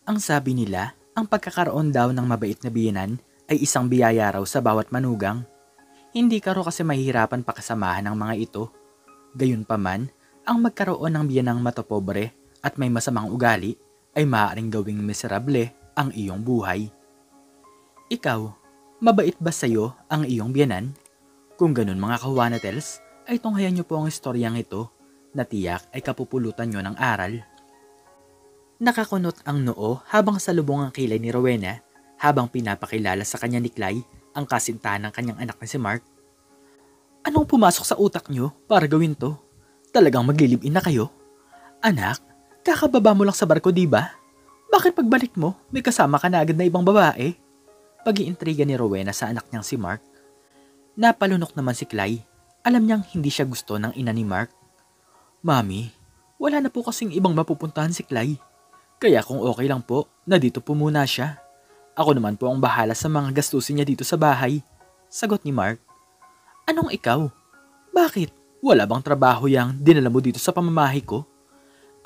Ang sabi nila, ang pagkakaroon daw ng mabait na biyenan ay isang biyaya raw sa bawat manugang. Hindi ka raw kasi mahihirapan pakasamahan ng mga ito. Gayunpaman, ang magkaroon ng biyenang matopobre at may masamang ugali ay maaaring gawing miserable ang iyong buhay. Ikaw, mabait ba sa'yo ang iyong biyenan? Kung ganun mga kawanatels, ay tunghayan niyo po ang istoryang ito na tiyak ay kapupulutan niyo ng aral. Nakakunot ang noo habang salubong ang kilay ni Rowena habang pinapakilala sa kanya ni Clay ang kasintahan ng kanyang anak na si Mark. Anong pumasok sa utak niyo para gawin to? Talagang maglilib-in na kayo? Anak, kakababa mo lang sa barko diba? Bakit pagbalik mo, may kasama ka na agad na ibang babae? Pag-iintriga ni Rowena sa anak niyang si Mark. Napalunok naman si Clay. Alam niyang hindi siya gusto ng ina ni Mark. Mami, wala na po kasing ibang mapupuntahan si Clay. Kaya kung okay lang po, na dito po muna siya. Ako naman po ang bahala sa mga gastusin niya dito sa bahay. Sagot ni Mark. Anong ikaw? Bakit? Wala bang trabaho yang dinala mo dito sa pamamahay ko?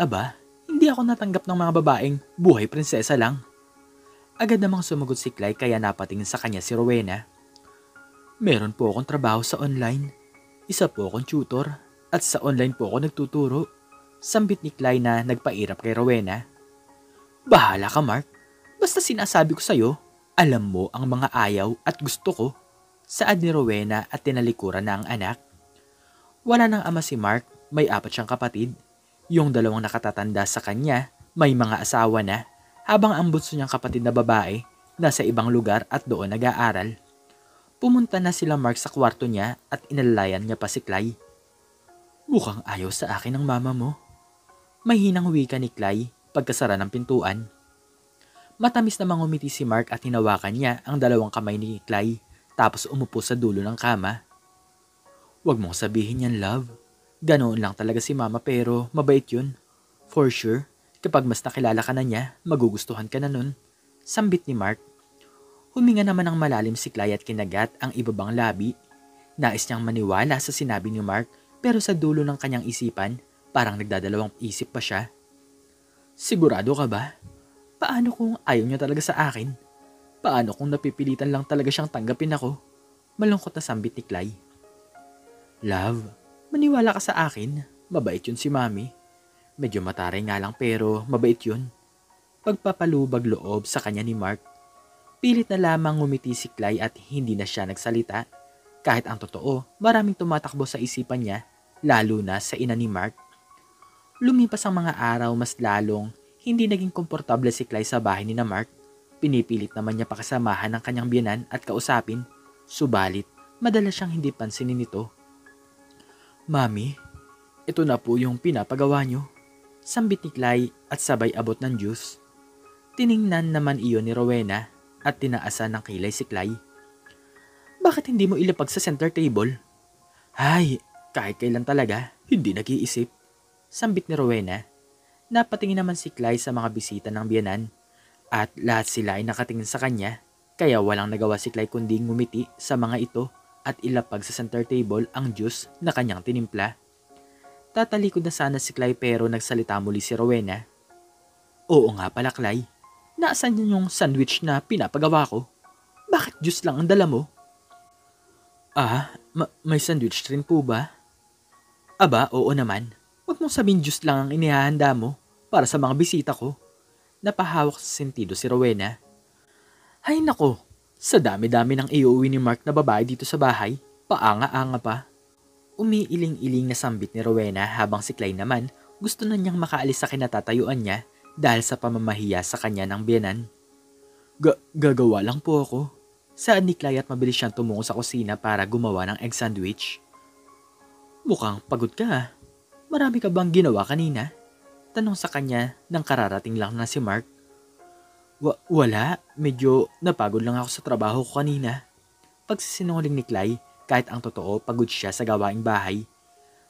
Aba, hindi ako natanggap ng mga babaeng buhay prinsesa lang. Agad namang sumagot si Clay kaya napatingin sa kanya si Rowena. Meron po akong trabaho sa online. Isa po akong tutor at sa online po ako nagtuturo. Sambit ni Clay na nagpairap kay Rowena. Bahala ka Mark. Basta sinasabi ko sa'yo, alam mo ang mga ayaw at gusto ko. Saad ni Rowena at tinalikuran na ang anak. Wala nang ama si Mark, may 4 siyang kapatid. Yung 2 nakatatanda sa kanya, may mga asawa na, habang ang bunso niyang kapatid na babae, nasa ibang lugar at doon nag-aaral. Pumunta na sila Mark sa kwarto niya at inalalayan niya pa si Clay. Mukhang ayaw sa akin ng mama mo. Mahinang wika ni Clay pagkasara ng pintuan. Matamis na mangumiti si Mark at hinawakan niya ang 2 kamay ni Clay tapos umupo sa dulo ng kama. Huwag mong sabihin yan, love. Ganoon lang talaga si mama pero mabait yun. For sure, kapag mas nakilala ka na niya, magugustuhan ka na nun. Sambit ni Mark. Huminga naman ng malalim si Clay at kinagat ang ibabang labi. Nais niyang maniwala sa sinabi ni Mark pero sa dulo ng kanyang isipan, parang nagdadalawang isip pa siya. Sigurado ka ba? Paano kung ayaw niya talaga sa akin? Paano kung napipilitan lang talaga siyang tanggapin ako? Malungkot na sambit ni Clay. Love, maniwala ka sa akin. Mabait yun si Mami. Medyo mataray nga lang pero mabait yun. Pagpapalubag loob sa kanya ni Mark. Pilit na lamang ngumiti si Clay at hindi na siya nagsalita. Kahit ang totoo, maraming tumatakbo sa isipan niya, lalo na sa ina ni Mark. Lumipas ang mga araw mas lalong hindi naging komportable si Clay sa bahay ni na Mark. Pinipilit naman niya pakasamahan ng kanyang biyenan at kausapin. Subalit, madalas siyang hindi pansinin ito. Mami, ito na po yung pinapagawa niyo. Sambit ni Clay at sabay abot ng juice. Tiningnan naman iyon ni Rowena at tinaasan ng kilay si Clay. Bakit hindi mo ilapag sa center table? Ay, kahit kailan talaga, hindi nag-iisip. Sambit ni Rowena. Napatingin naman si Clay sa mga bisita ng biyenan at lahat sila ay nakatingin sa kanya kaya walang nagawa si Clay kundi ngumiti sa mga ito at ilapag sa center table ang juice na kanyang tinimpla. Tatalikod na sana si Clay pero nagsalita muli si Rowena. Oo nga pala Clay, naasan yung sandwich na pinapagawa ko? Bakit juice lang ang dala mo? May sandwich rin po ba? Aba, oo naman. Huwag mong sabihin juice lang ang inihahanda mo para sa mga bisita ko. Napahawak sa sentido si Rowena. Hay nako, sa dami-dami ng iuwi ni Mark na babae dito sa bahay, paanga-anga pa. Umiiling-iling na sambit ni Rowena habang si Clay naman gusto na niyang makaalis sa kinatatayuan niya dahil sa pamamahiya sa kanya ng biyenan. Gagawa lang po ako. Saad ni Clay at mabilis siyang tumungo sa kusina para gumawa ng egg sandwich. Mukhang pagod ka ha. Marami ka bang ginawa kanina? Tanong sa kanya nang kararating lang na si Mark. Wala, medyo napagod lang ako sa trabaho ko kanina. Pagsisinungaling ni Clay, kahit ang totoo pagod siya sa gawaing bahay.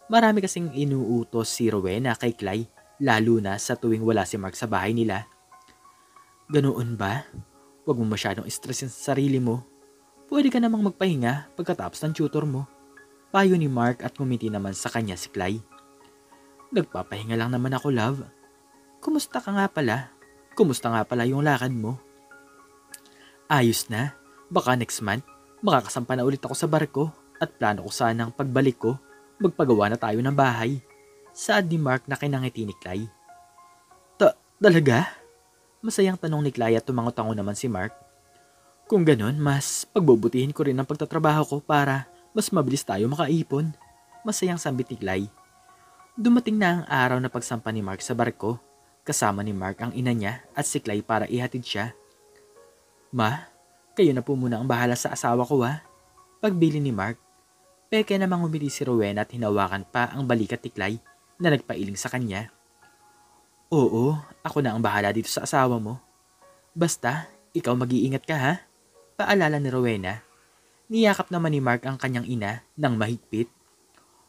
Marami kasing inuutos si Rowena kay Clay, lalo na sa tuwing wala si Mark sa bahay nila. Ganoon ba? Huwag mo masyadong stressin sa sarili mo. Pwede ka namang magpahinga pagkatapos ng tutor mo. Payo ni Mark at ngumiti naman sa kanya si Clay. Nagpapahinga lang naman ako, love. Kumusta ka nga pala? kumusta nga pala yung lakad mo? Ayos na. Baka next month, makakasampa na ulit ako sa barko at plano ko sanang pagbalik ko, magpagawa na tayo ng bahay. Saad ni Mark na kinangiti ni Clay. Talaga? Masayang tanong ni Clay at tumango-tango naman si Mark. Kung ganun, mas pagbubutihin ko rin ang pagtatrabaho ko para mas mabilis tayo makaipon. Masayang sambit ni Clay. Dumating na ang araw na pagsampa ni Mark sa barko. Kasama ni Mark ang ina niya at si Clay para ihatid siya. Ma, kayo na po muna ang bahala sa asawa ko ha. Pagbili ni Mark. Peke namang umiti si Rowena at hinawakan pa ang balikat ni Clay na nagpailing sa kanya. Oo, ako na ang bahala dito sa asawa mo. Basta, ikaw mag-iingat ka ha. Paalala ni Rowena. Niyakap naman ni Mark ang kanyang ina ng mahigpit.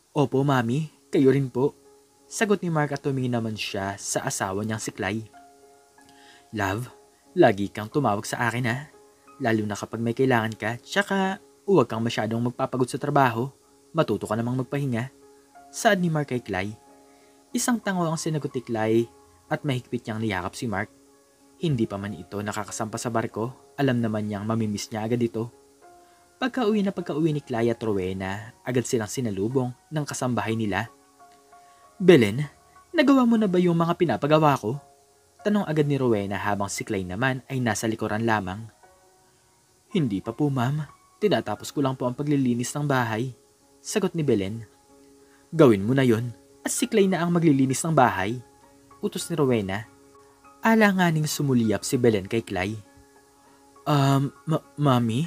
Opo, mami, kayo rin po. Sagot ni Mark at tumingin naman siya sa asawa niyang si Clay. Love, lagi kang tumawag sa akin ha. Lalo na kapag may kailangan ka, tsaka huwag kang masyadong magpapagod sa trabaho. Matuto ka namang magpahinga. Saad ni Mark kay Clay. Isang tango ang sinagot ni Clay at mahigpit niyang niyakap si Mark. Hindi pa man ito nakakasampa sa barko, alam naman niyang mamimiss niya agad ito. Pagka-uwi ni Clay at Rowena, agad silang sinalubong ng kasambahay nila. Belen, nagawa mo na ba yung mga pinapagawa ko? Tanong agad ni Rowena habang si Clay naman ay nasa likuran lamang. Hindi pa po ma'am, tinatapos ko lang po ang paglilinis ng bahay. Sagot ni Belen. Gawin mo na yon at si Clay na ang maglilinis ng bahay. Utos ni Rowena. Alanganing sumuliyap si Belen kay Clay. Mami?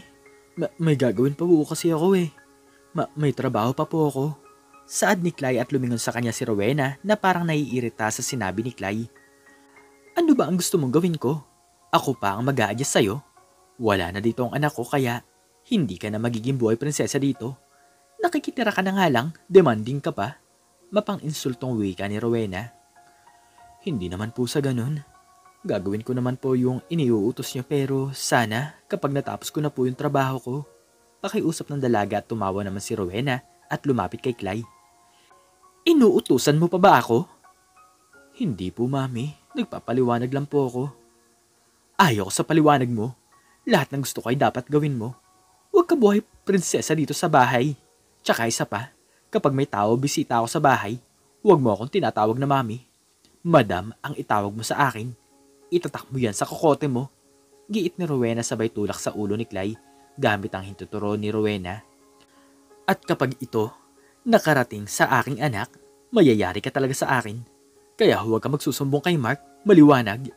May gagawin pa po kasi ako eh. May trabaho pa po ako. Saad ni Clay at lumingon sa kanya si Rowena na parang naiirita sa sinabi ni Clay. Ano ba ang gusto mong gawin ko? Ako pa ang mag-a-adjust sa'yo. Wala na dito ang anak ko kaya hindi ka na magiging buhay prinsesa dito. Nakikitira ka na nga lang, demanding ka pa. Mapang-insultong wika ni Rowena. Hindi naman po sa ganun. Gagawin ko naman po yung iniuutos niyo pero sana kapag natapos ko na po yung trabaho ko. Pakiusap ng dalaga at tumawa naman si Rowena at lumapit kay Clay. Inuutusan mo pa ba ako? Hindi po mami, nagpapaliwanag lang po ako. Ayaw ko sa paliwanag mo. Lahat ng gusto ko ay dapat gawin mo. Huwag ka buhay prinsesa dito sa bahay. Tsaka isa pa, kapag may tao bisita ako sa bahay, huwag mo akong tinatawag na mami. Madam ang itawag mo sa akin. Itatak mo yan sa kokote mo. Giit ni Rowena sabay tulak sa ulo ni Clay gamit ang hintuturo ni Rowena. At kapag ito nakarating sa aking anak, mayayari ka talaga sa akin. Kaya huwag ka magsusumbong kay Mark, maliwanag.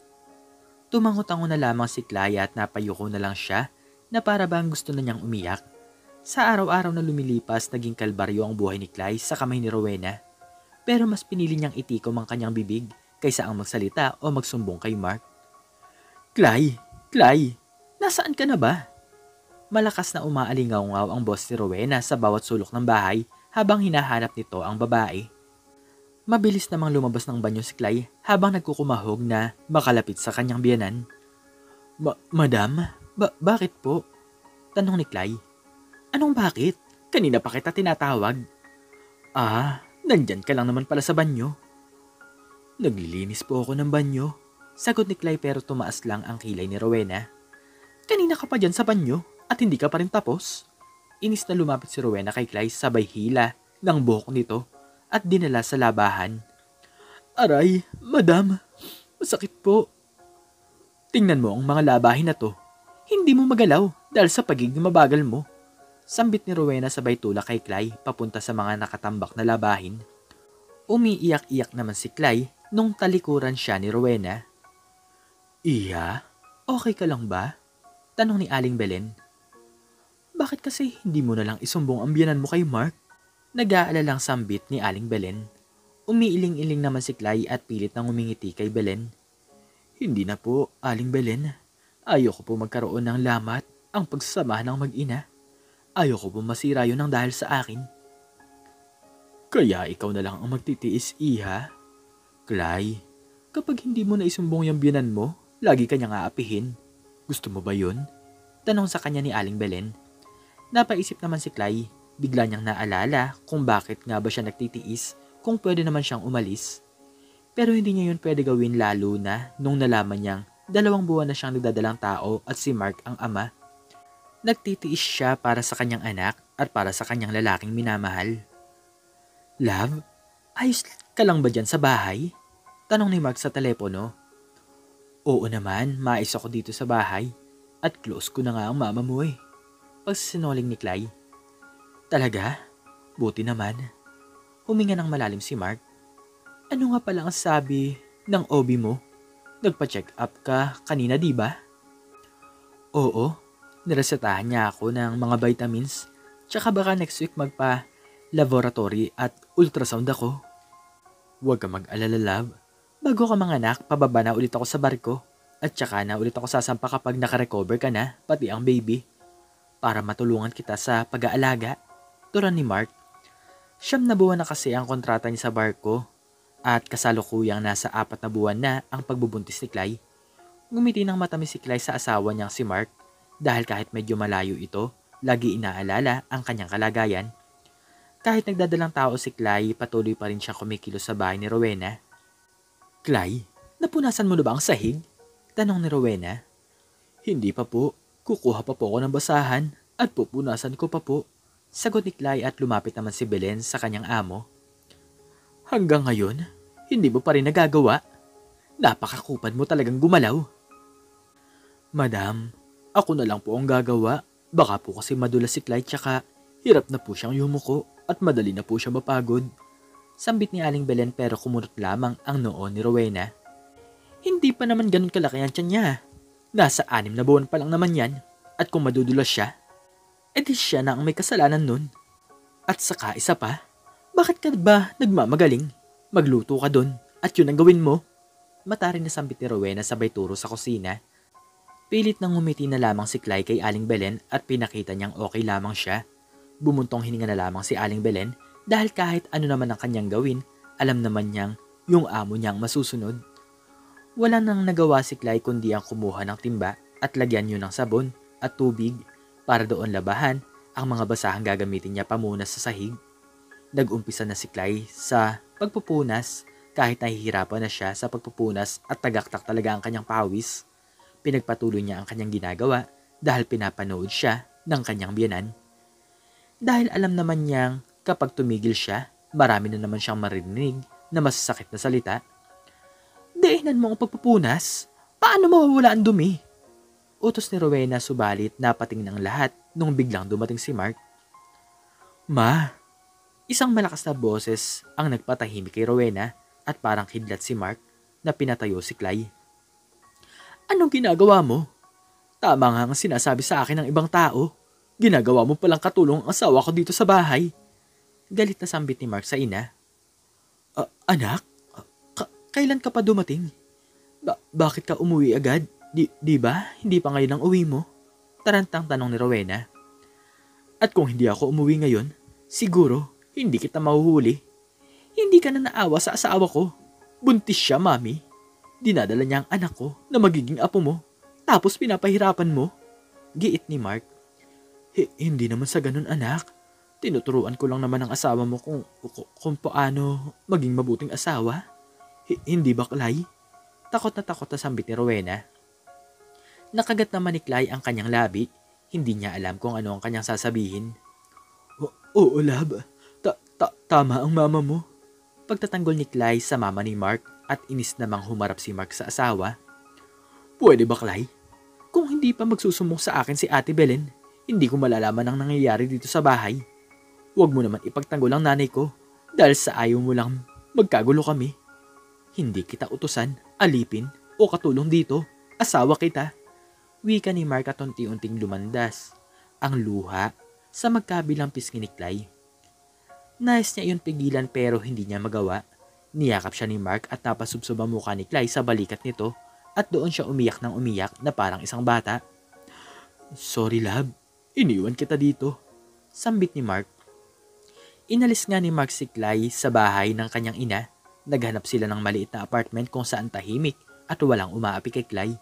Tumangot-tango na lamang si Clay at napayuko na lang siya na para bang gusto na niyang umiyak. Sa araw-araw na lumilipas, naging kalbaryo ang buhay ni Clay sa kamay ni Rowena. Pero mas pinili niyang itikom ang kanyang bibig kaysa ang magsalita o magsumbong kay Mark. Clay, nasaan ka na ba? Malakas na umaalingaw-ngaw ang boss ni Rowena sa bawat sulok ng bahay habang hinahanap nito ang babae. Mabilis namang lumabas ng banyo si Clay habang nagkukumahog na makalapit sa kanyang biyanan. Madam, bakit po? Tanong ni Clay. Anong bakit? Kanina pa kita tinatawag. Nandyan ka lang naman pala sa banyo. Naglilinis po ako ng banyo. Sagot ni Clay pero tumaas lang ang kilay ni Rowena. Kanina ka pa dyan sa banyo at hindi ka pa rin tapos. Inis na lumapit si Rowena kay Clay sabay hila ng buhok nito at dinala sa labahan. Aray, madam, masakit po. Tingnan mo ang mga labahin na to. Hindi mo magalaw dahil sa pagiging mabagal mo. Sambit ni Rowena sabay tulak kay Clay papunta sa mga nakatambak na labahin. Umiiyak-iyak naman si Clay nung talikuran siya ni Rowena. Iya, okay ka lang ba? Tanong ni Aling Belen. Bakit kasi hindi mo na lang isumbong ang biyanan mo kay Mark? Nag-aalalang sambit ni Aling Belen. Umiiling-iling naman si Clay at pilit nang umingiti kay Belen. Hindi na po, Aling Belen. Ayoko po magkaroon ng lamat ang pagsasamahan ng mag-ina. Ayoko po masira yun ng dahil sa akin. Kaya ikaw na lang ang magtitiis, iha? Clay, kapag hindi mo na isumbong yung biyanan mo, lagi ka niyang aapihin. Gusto mo ba yun? Tanong sa kanya ni Aling Belen. Napaisip naman si Clay, bigla niyang naalala kung bakit nga ba siya nagtitiis kung pwede naman siyang umalis. Pero hindi niya yun pwede gawin lalo na nung nalaman niyang 2 buwan na siyang nagdadalang tao at si Mark ang ama. Nagtitiis siya para sa kanyang anak at para sa kanyang lalaking minamahal. Love, ayos ka lang ba dyan sa bahay? Tanong ni Mark sa telepono. Oo naman, maayos ako dito sa bahay. At close ko na nga ang mama mo eh. Pagsisinungaling ni Clyde. Talaga? Buti naman. Huminga ng malalim si Mark. Ano nga pala ang sabi ng OB mo? Nagpa-check up ka kanina, di ba? Oo, niresetahan niya ako ng mga vitamins. Tsaka baka next week magpa-laboratory at ultrasound ako. Huwag ka mag-alala, love. Bago ka manganak, pababa na ulit ako sa barko. At tsaka na ulit ako sasampa kapag nakarecover ka na, pati ang baby. Para matulungan kita sa pag-aalaga. Turan ni Mark. 9 na buwan na kasi ang kontrata niya sa barko. At kasalukuyang nasa 4 na buwan na ang pagbubuntis ni Clyde. Ngumiti ng matamis si Clyde sa asawa niyang si Mark. Dahil kahit medyo malayo ito, lagi inaalala ang kanyang kalagayan. Kahit nagdadalang tao si Clyde, patuloy pa rin siyang kumikilos sa bahay ni Rowena. Clyde, napunasan mo na ba ang sahig? Tanong ni Rowena. Hindi pa po. Kukuha pa po ako ng basahan at pupunasan ko pa po. Sagot ni Clyde at lumapit naman si Belen sa kanyang amo. Hanggang ngayon, hindi mo pa rin nagagawa. Napakakupad mo talagang gumalaw. Madam, ako na lang po ang gagawa. Baka po kasi madulas si Clyde tsaka hirap na po siyang yumuko at madali na po siya mapagod. Sambit ni Aling Belen pero kumunot lamang ang noo ni Rowena. Hindi pa naman ganun kalaki ang tiyan niya. Nasa 6 na buwan pa lang naman yan. At kung madudulas siya, edi siya na ang may kasalanan nun. At saka isa pa, bakit ka ba nagmamagaling? Magluto ka dun at yun ang gawin mo. Matarin na sambit ni Rowena sabay turo sa kusina. Pilit nang ngumiti na lamang si Clyde kay Aling Belen at pinakita niyang okay lamang siya. Bumuntong hininga na lamang si Aling Belen dahil kahit ano naman ang kanyang gawin, alam naman niyang yung amo niyang masusunod. Wala nang nagawa si Clyde kundi ang kumuha ng timba at lagyan yun ng sabon at tubig para doon labahan ang mga basahang gagamitin niya pamunas sa sahig. Nag-umpisa na si Clyde sa pagpupunas kahit nahihirapan na siya sa pagpupunas at tagaktak talaga ang kanyang pawis. Pinagpatuloy niya ang kanyang ginagawa dahil pinapanood siya ng kanyang biyenan. Dahil alam naman niyang kapag tumigil siya, marami na naman siyang marinig na masasakit na salita. Dainan mo ang pagpupunas? Paano mawawala ang dumi? Utos ni Rowena subalit napatingin ang lahat nung biglang dumating si Mark. Ma! Isang malakas na boses ang nagpatahimik kay Rowena at parang kidlat si Mark na pinatayo si Clyde. Anong ginagawa mo? Tama nga ang sinasabi sa akin ng ibang tao. Ginagawa mo palang katulong ang asawa ko dito sa bahay. Galit na sambit ni Mark sa ina. Anak? Kailan ka pa dumating? Bakit ka umuwi agad? Di ba? Hindi pa ngayon ang uwi mo? Tarantang tanong ni Rowena. At kung hindi ako umuwi ngayon, siguro hindi kita mahuhuli. Hindi ka na naawa sa asawa ko. Buntis siya, mami. Dinadala niya ang anak ko na magiging apo mo. Tapos pinapahirapan mo. Giit ni Mark. Hindi naman sa ganun, anak. Tinuturuan ko lang naman ang asawa mo kung paano maging mabuting asawa. Hindi ba, Clyde? Takot na sambit ni Rowena. Nakagat naman ni Clyde ang kanyang labi. Hindi niya alam kung ano ang kanyang sasabihin. Oo, lab. Tama ang mama mo. Pagtatanggol ni Clyde sa mama ni Mark at inis namang humarap si Mark sa asawa. Pwede ba, Clyde? Kung hindi pa magsusumok sa akin si Ate Belen, hindi ko malalaman ang nangyayari dito sa bahay. Huwag mo naman ipagtanggol ang nanay ko dahil sa ayaw mo lang magkagulo kami. Hindi kita utusan, alipin o katulong dito. Asawa kita. Wika ni Mark at unti-unting lumandas ang luha sa magkabilang pisngi ni Clyde. Nais niya iyon pigilan pero hindi niya magawa. Niyakap siya ni Mark at napasubsob ang mukha ni Clyde sa balikat nito at doon siya umiyak ng umiyak na parang isang bata. Sorry, love. Iniwan kita dito. Sambit ni Mark. Inalis nga ni Mark si Clyde sa bahay ng kanyang ina. Naghanap sila ng maliit na apartment kung saan tahimik at walang umaapi kay Clyde.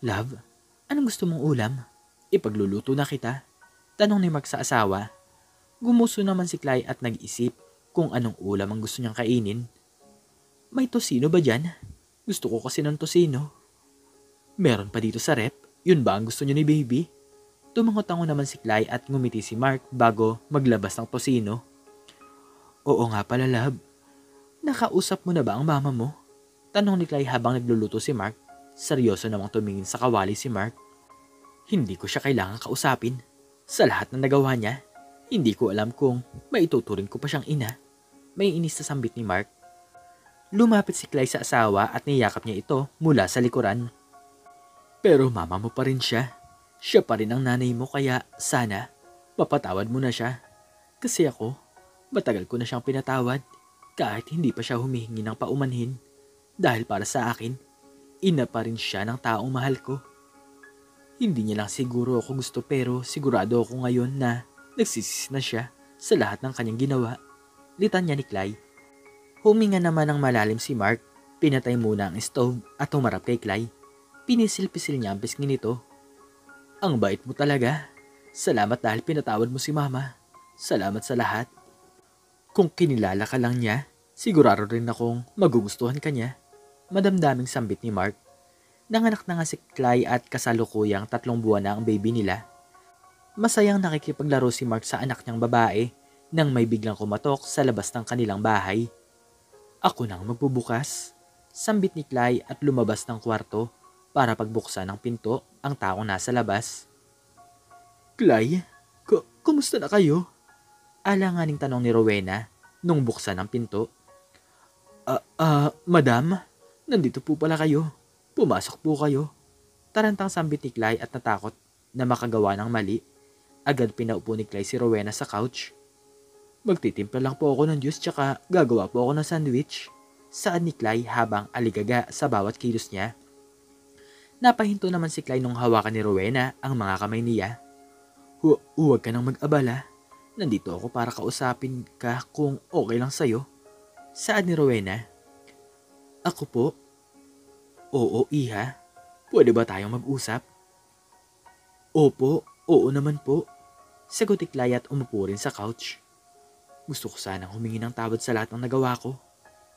Love, anong gusto mong ulam? Ipagluluto na kita. Tanong ni Mark sa asawa. Gumuso naman si Clyde at nag-isip kung anong ulam ang gusto niyang kainin. May tosino ba dyan? Gusto ko kasi ng tosino. Meron pa dito sa rep? Yun ba ang gusto niyo ni baby? Tumangot-tango naman si Clay at ngumiti si Mark bago maglabas ng tosino. Oo nga pala, love. Nakausap mo na ba ang mama mo? Tanong ni Clay habang nagluluto si Mark. Seryoso namang tumingin sa kawali si Mark. Hindi ko siya kailangan kausapin. Sa lahat ng nagawa niya, hindi ko alam kung maituturing ko pa siyang ina. May inis na sambit ni Mark. Lumapit si Clay sa asawa at niyakap niya ito mula sa likuran. Pero mama mo pa rin siya. Siya pa rin ang nanay mo kaya sana mapatawad mo na siya. Kasi ako, matagal ko na siyang pinatawad kahit hindi pa siya humihingi ng paumanhin. Dahil para sa akin, ina pa rin siya ng taong mahal ko. Hindi niya lang siguro ako gusto pero sigurado ako ngayon na nagsisisi na siya sa lahat ng kanyang ginawa. Litan niya ni Clay. Huminga naman ng malalim si Mark. Pinatay muna ang stove at humarap kay Clay. Pinisil-pisil niya ang pisngi nito. Ang bait mo talaga. Salamat dahil pinatawad mo si mama. Salamat sa lahat. Kung kinilala ka lang niya, sigurado rin akong magugustuhan ka niya. Madamdaming sambit ni Mark. Nanganak na nga si Clay at kasalukuyang 3 buwan na ang baby nila. Masayang nakikipaglaro si Mark sa anak niyang babae nang may biglang kumatok sa labas ng kanilang bahay. Ako nang magbubukas. Sambit ni Clay at lumabas ng kwarto para pagbuksan ng pinto ang taong nasa labas. Clay, kumusta na kayo? Alanganing tanong ni Rowena nung buksan ang pinto. Madam, nandito po pala kayo. Pumasok po kayo. Tarantang sambit ni Clay at natakot na makagawa ng mali. Agad pinaupo ni Clay si Rowena sa couch. Magtitimpla lang po ako ng juice tsaka gagawa po ako ng sandwich. Saad ni Clay habang aligaga sa bawat kilos niya. Napahinto naman si Clay nung hawakan ni Rowena ang mga kamay niya. Huwag ka nang mag-abala. Nandito ako para kausapin ka kung okay lang sa'yo. Saad ni Rowena. Ako po? Oo, iha. Pwede ba tayong mag-usap? Opo, oo naman po. Sagot ni Clay at umupo rin sa couch. Gusto ko sanang humingi ng tawad sa lahat ng nagawa ko.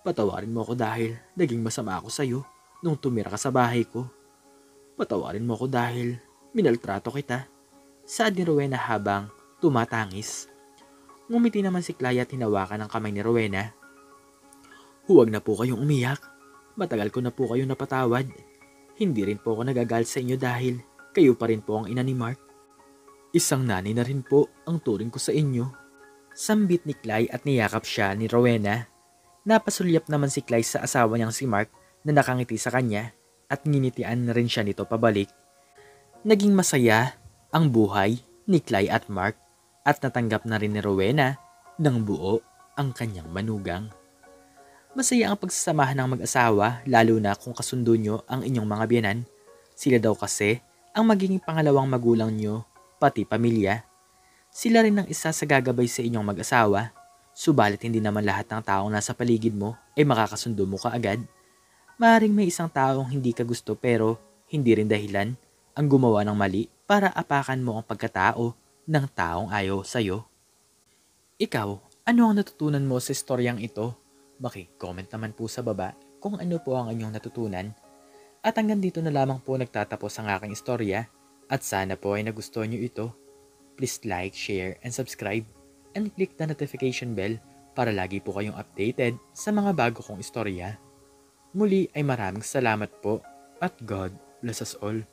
Patawarin mo ako dahil naging masama ako sa'yo nung tumira ka sa bahay ko. Patawarin mo ako dahil minaltrato kita. Saad ni Rowena habang tumatangis. Ngumiti naman si Clay at hinawakan ang kamay ni Rowena. Huwag na po kayong umiyak. Matagal ko na po kayong napatawad. Hindi rin po ako nagagalit sa inyo dahil kayo pa rin po ang ina ni Mark. Isang nanay na rin po ang turing ko sa inyo. Sambit ni Clay at niyakap siya ni Rowena. Napasulyap naman si Clay sa asawa niyang si Mark na nakangiti sa kanya at nginitian na rin siya nito pabalik. Naging masaya ang buhay ni Clay at Mark at natanggap na rin ni Rowena ng buo ang kanyang manugang. Masaya ang pagsasamahan ng mag-asawa lalo na kung kasundo nyo ang inyong mga biyenan. Sila daw kasi ang magiging pangalawang magulang nyo, pati pamilya. Sila rin ang isa sa gagabay sa inyong mag-asawa. Subalit hindi naman lahat ng taong nasa paligid mo ay makakasundo mo kaagad. Maaaring may isang taong hindi ka gusto pero hindi rin dahilan ang gumawa ng mali para apakan mo ang pagkatao ng taong ayaw sa'yo. Ikaw, ano ang natutunan mo sa istoryang ito? Maki-comment naman po sa baba kung ano po ang inyong natutunan. At hanggang dito na lamang po nagtatapos ang aking istorya at sana po ay nagustuhan nyo ito. Please like, share, and subscribe and click the notification bell para lagi po kayong updated sa mga bago kong istorya. Muli ay maraming salamat po at God bless us all.